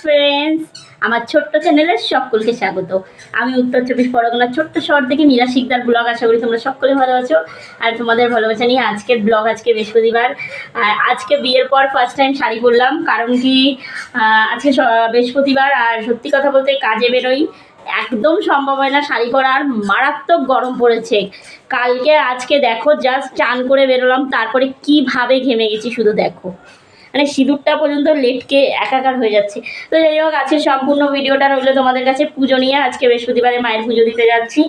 Friends, আমার ছোট্ট চ্যানেলে সকলকে স্বাগত। আমি উত্তর চব্বিশ পরগনার ছোট্ট শহর থেকে মীরা শিকদার ব্লগ। আশা করি তোমরা সকলে ভালো আছো আর তোমাদের ভালোবাসা নিয়ে আজকের ব্লগ। আজকে বৃহস্পতিবার, আজকে বিয়ের পর ফার্স্ট টাইম শাড়ি পরলাম। কারণ কি, আজকে বৃহস্পতিবার আর সত্যি কথা বলতে কাজে বেরোই, একদম সম্ভব হয় না শাড়ি পরা। আর মারাত্মক গরম পড়েছে কালকে। আজকে দেখো জাস্ট চান করে বেরোলাম, তারপরে কিভাবে ঘেমে গেছি শুধু দেখো, মানে সিঁদুরটা পর্যন্ত লেটকে একাকার হয়ে যাচ্ছে। তো যাই হোক, আজকে সম্পূর্ণ ভিডিওটা রইলো তোমাদের কাছে পুজো নিয়ে। আজকে বৃহস্পতিবারে মায়ের পুজো দিতে যাচ্ছি,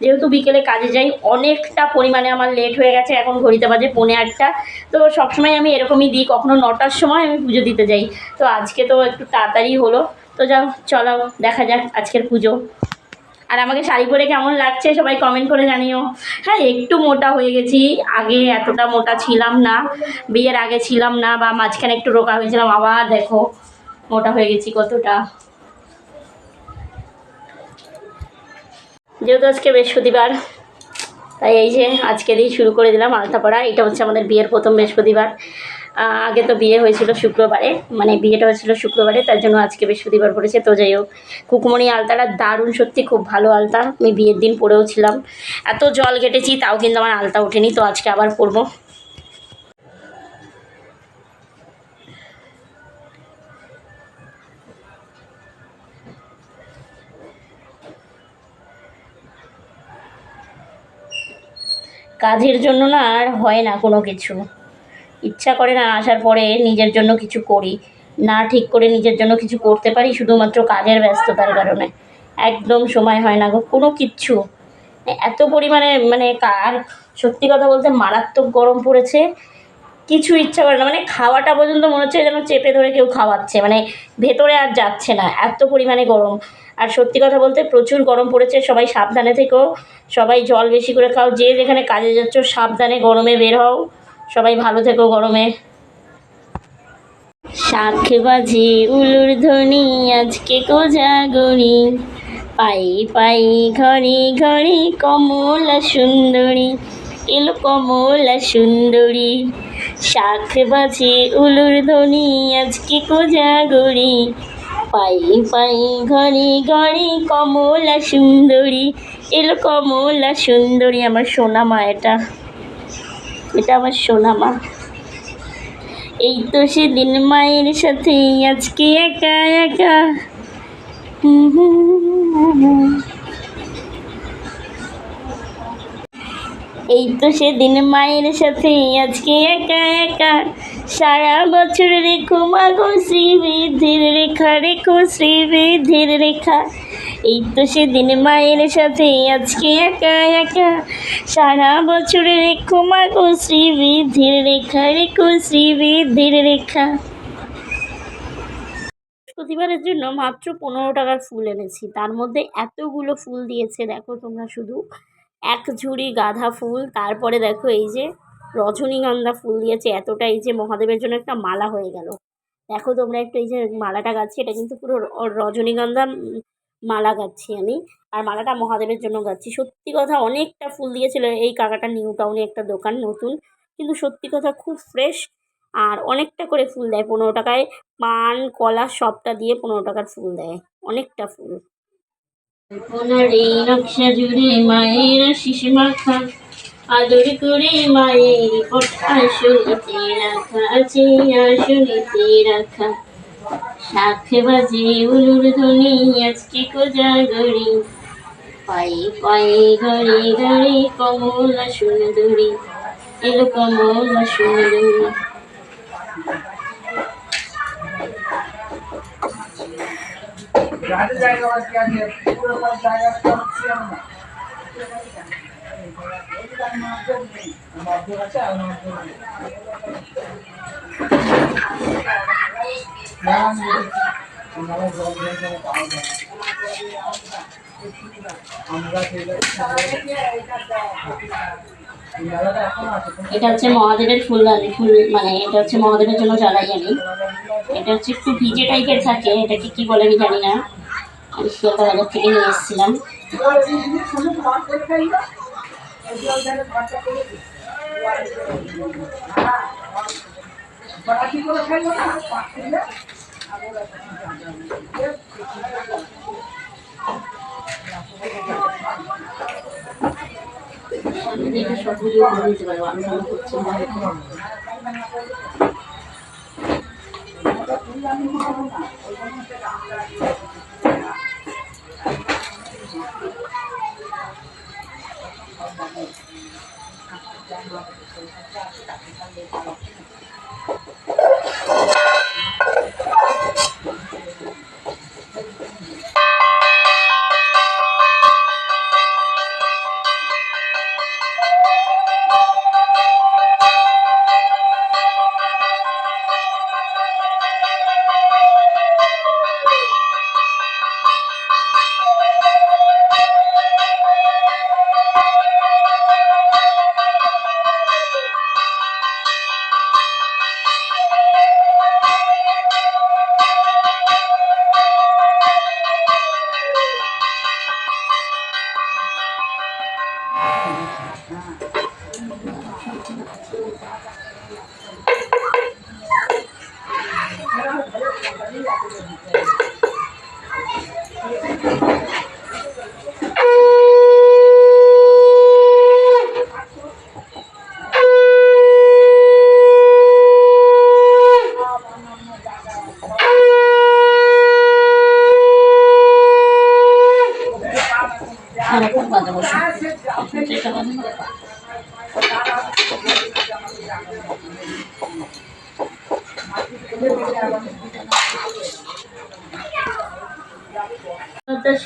যেহেতু বিকেলে কাজে যাই। অনেকটা পরিমাণে আমার লেট হয়ে গেছে, এখন ঘড়িতে বাজে 8:45। তো সবসময় আমি এরকমই দিই, কখনো 9টার সময় আমি পুজো দিতে যাই। তো আজকে তো একটু তাড়াতাড়ি হলো। তো যাও, চলো দেখা যাক আজকের পুজো। আর আমাকে শাড়ি পরে কেমন লাগছে সবাই কমেন্ট করে জানিও। হ্যাঁ, একটু মোটা হয়ে গেছি, আগে এতটা মোটা ছিলাম না, বিয়ের আগে ছিলাম না, বা মাঝখানে একটু রোগা হয়েছিলাম, আবার দেখো মোটা হয়ে গেছি কতটা। যেহেতু আজকে বৃহস্পতিবার, তাই এই যে আজকে দিয়ে শুরু করে দিলাম আলতা পড়া। এটা হচ্ছে আমাদের বিয়ের প্রথম বৃহস্পতিবার। আগে তো বিয়ে হয়েছিল শুক্রবারে, মানে বিয়েটা হয়েছিল শুক্রবারে, তার জন্য আজকে বৃহস্পতিবার পড়েছে। তো যাই হোক, কুকুমণি আলতাটা দারুণ, সত্যি খুব ভালো আলতা। আমি বিয়ের দিন পরেও ছিলাম, এত জল ঘেটেছি তাও কিন্তু আমার আলতা ওঠেনি। তো আজকে আবার পরবো। কাজের জন্য না আর হয় না কোনো কিছু, ইচ্ছা করে না আসার পরে নিজের জন্য কিছু করি, না ঠিক করে নিজের জন্য কিছু করতে পারি, শুধুমাত্র কাজের ব্যস্ততার কারণে একদম সময় হয় না গো কোনো কিচ্ছু। এত পরিমাণে মানে আর সত্যি কথা বলতে মারাত্মক গরম পড়েছে, কিছু ইচ্ছা করে না। মানে খাওয়াটা পর্যন্ত মনে হচ্ছে যেন চেপে ধরে কেউ খাওয়াচ্ছে, মানে ভেতরে আর যাচ্ছে না, এত পরিমাণে গরম। আর সত্যি কথা বলতে প্রচুর গরম পড়েছে। সবাই সাবধানে থেকো, সবাই জল বেশি করে খাও, যে যেখানে কাজে যাচ্ছ সাবধানে গরমে বের হও, সবাই ভালো থেকো গরমে। শাঁখ বাজে উলুর ধ্বনি, আজকে কোজাগরি, পাই পাই ঘরে ঘরে কমলা সুন্দরী, এলো কমলা সুন্দরী। শাঁখ বাজে উলুর ধ্বনি, আজকে কোজাগরি, পাই পাই ঘরে ঘরে কমলা সুন্দরী, এলো কমলা সুন্দরী। আমার সোনা মা, এটা আমার সোনা মা। এই তো সেদিন মায়ের সাথে, আজকে একা একা। এই তো সেদিন মায়ের সাথে, আজকে একা একা। সারা বছর রেখো মাগো শ্রীবৃদ্ধির রেখা, রেখো শ্রীবৃদ্ধির রেখা। এই তো সেদিন মায়ের সাথে, আজকে একা একা। সারা বছর রেখো মাগো শ্রীবৃদ্ধির রেখা, রেখো শ্রীবৃদ্ধির রেখা। বৃহস্পতিবারের জন্য মাত্র 15 টাকার ফুল এনেছি, তার মধ্যে এতগুলো ফুল দিয়েছে দেখো তোমরা, শুধু এক ঝুড়ি গাঁদা ফুল, তারপরে দেখো এই যে রজনীগন্ধা ফুল দিয়েছে এতটা। এই যে মহাদেবের জন্য একটা মালা হয়ে গেল, দেখো তোমরা একটু। এই যে মালাটা গাচ্ছি, এটা কিন্তু পুরো রজনীগন্ধা মালা গাচ্ছি আমি, আর মালাটা মহাদেবের জন্য গাচ্ছি। সত্যি কথা অনেকটা ফুল দিয়েছিল এই কাকাটা, নিউ টাউনে একটা দোকান নতুন, কিন্তু সত্যি কথা খুব ফ্রেশ, আর অনেকটা করে ফুল দেয়। 15 টাকায় পান কলা সবটা দিয়ে 15 টাকার ফুল দেয়, অনেকটা ফুল। আপনার এই নকশা জুড়ে মায়ের শিশু মাখা, আদর করে মায়ের আসনিতে রাখা আছে, আসনিতে রাখা। শাঁখ বাজে উলুর ধ্বনি, আজকে কোজাগরি, পায়ে পায়ে ঘরে ঘরে কমলা সুন্দরী, এলো কমলা সুন্দরী। এটা হচ্ছে মহাদেবের ফুলদানি, ফুল মানে এটা হচ্ছে মহাদেবের জন্য জ্বালাই আমি। এটা হচ্ছে একটু ভিজে টাইপের থাকে, এটাকে কি বলে আমি জানি না, আমি শিয়ালদা বাজার থেকে নিয়ে এসেছিলাম। এটা সব ভিডিও করে দিতে পারবো, আমি কেন করছি না।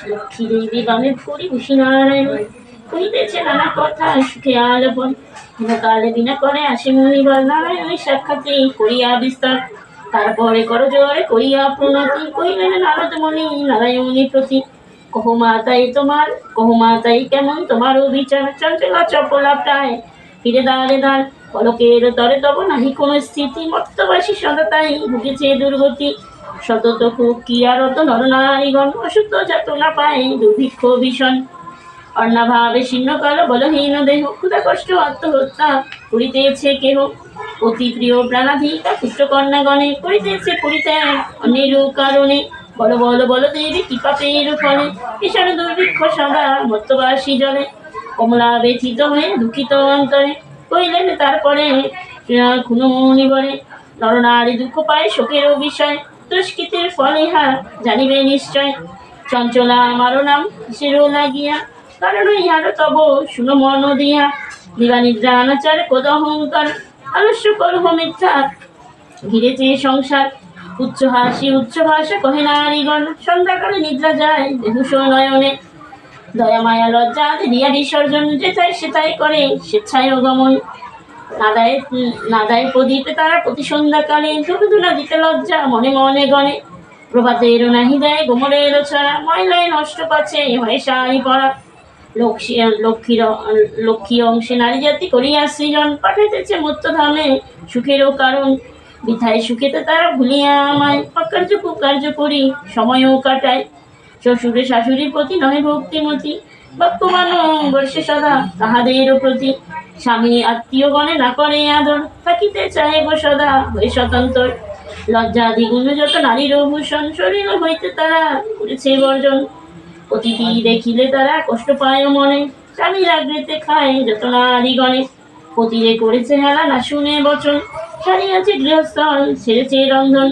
লক্ষ্মী দেবী বামে ফুরি খুশি নারায়ণ কহিতেছে নানা কথা সুখে আলাপন কালে বিনা করে আসে মনিবার নারায়ণের সাক্ষাতে করিয়া বিস্তার তারপরে করো জয় করিয়া প্রণতি কহিলেন নারদ মণি নারায়ণী প্রতি কহো মাতাই তোমার কহো মাতাই কেমন তোমারও বিচার চঞ্চলা চপলা প্রায় ফিরে দাঁড়ে দাঁড় পলকের তরে তব নাহি কোনো স্থিতি মর্তবাসী সদা তাই ভুগেছে দুর্গতি সতত কুকিয়ারত নরনারীগণ অসুস্থ যাতনা পায় দুর্ভিক্ষ ভীষণ অন্নাভাবে শীর্ণকাল বলহীন দেহ ক্ষুধা কষ্ট আত্মহত্যা করিতেছে কেহ অতি প্রিয় প্রাণাধিকা পুত্রকন্যাগণে করিতেছে পরিত্যাগ অন্যের কারণে বল বল বল দেবী কি পাপের ফলে ভীষণ দুর্ভিক্ষ সদা মর্তবাসী জলে কমলা ব্যথিত হয়ে দুঃখিত অন্তরে কহিলেন তারপরে খুনমুনিবরে নরনারী দুঃখ পায় শোকেরও বিষয় দুষ্কৃতির ফল ইহা জানিবে নিশ্চয় চঞ্চলা আমারও নাম কিসেরও লাগিয়া কারণ ইহারও তব শুনো মন দিয়া দিবা নিদ্রা অনাচার কোদ অহংকার আলস্য কলহ মিথ্যা ঘিরেছে সংসার উচ্চ হাসি উচ্চ ভাষা কহে নারীগণ সন্ধ্যাকালে নিদ্রা যায় দেহুষ নয়নে দয়া মায়া লজ্জা দিয়া বিসর্জন যেথায় সেথায় করে স্বেচ্ছায় গমন নাদায় প্রদীপে তারা প্রতি সন্ধ্যাকালে ধূপধুনা দিতে লজ্জা মনে মনে গণে প্রভাতের নাহি দেয় গোমরের ছড়া ময়লায় নষ্ট পাচ্ছে হয় শাড়ি পরা লক্ষ্মী অংশে নারী জাতি করিয়া সৃজন পাঠাইতেছে মূর্তধামে সুখেরও কারণ বৃথায় সুখেতে তারা ভুলিয়া আমায় অকার্য কুকার্য করি সময়ও কাটায় শ্বশুরে শাশুড়ির প্রতি নহে ভক্তিমতী বাক্যমান বর্ষে সদা তাহাদেরও প্রতি স্বামী আত্মীয়গণে না করে আদর থাকিতে চাহে গো সদা হয়ে স্বতন্ত্র লজ্জা দ্বিগুণ যত নারীরও ভূষণ শরীর হইতে তারা করেছে বর্জন অতিথি দেখিলে তারা কষ্ট পায় মনে স্বামীর আগ্রেতে খায় যত নারীগণে পতিরে করেছে হেলা না শুনে বচন সারিয়াছে গৃহস্থল ছেড়েছে রন্ধন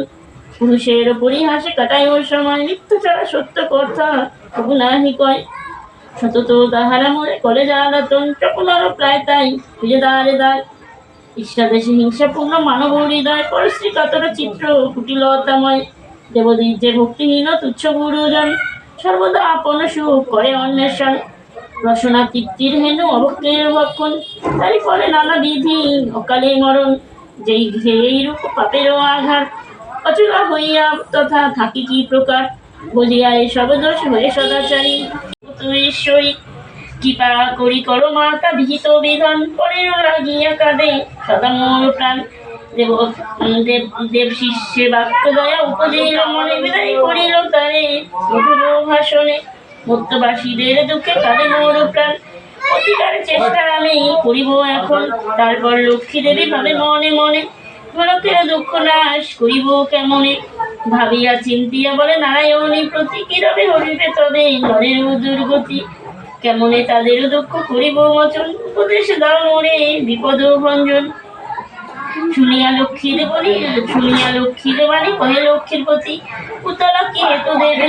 পুরুষের পরিহাসে কাটায় ওর সময় মিথ্যা ছাড়া সত্য কথা তবু নাহি কয় সতত তাহারা মনে করে জ্বালাতন চপলারও প্রায় তাই ফিরে দাঁড়ে দাঁড় ইষ্টাদেশে হিংসাপূর্ণ মানব হৃদয় পরশ্রী কাতর চিত্র কুটিলতাময় দেবদীর যে ভক্তিহীন তুচ্ছ গুরুজন সর্বদা আপন সুখ করে অন্বেষণ রসনা তৃপ্তির হেনু অভক্তের ভক্ষণ তারই ফলে নানা বিধি অকালে মরণ যেই এইরূপ পাপেরও আঘাত অচলা হইয়া তথা থাকি কি প্রকার বলিয়া এসব দোষ হয়ে সদাচারী ঈশ্বরী কৃপা করি করো মাতা বিহিত বিধান পরের লাগিয়া কাঁদে সদা মোর প্রাণ দেব শিষ্যে বাক্য দয়া উপদিল মনে বিদায় করিল তারে মধুর ভাষণে মর্তবাসীদের দুঃখে কাঁদে মোর প্রাণ অধিকার চেষ্টা আমি করিব এখন তারপর লক্ষ্মী দেবী ভাবে মনে মনে গোলকের দুঃখ নাশ করিব কেমনে ভাবিয়া চিন্তিয়া বলে নারায়ণী প্রতি কিরবে হরিবে তবে নরের দুর্গতি কেমনে তাদের দুঃখ করিব মোচন, উপদেশ দাও মোরে বিপদ ভঞ্জন। শুনিয়া লক্ষ্মীর বাণী কহে লক্ষ্মীর পতি, উতলা কি হেতু দেবে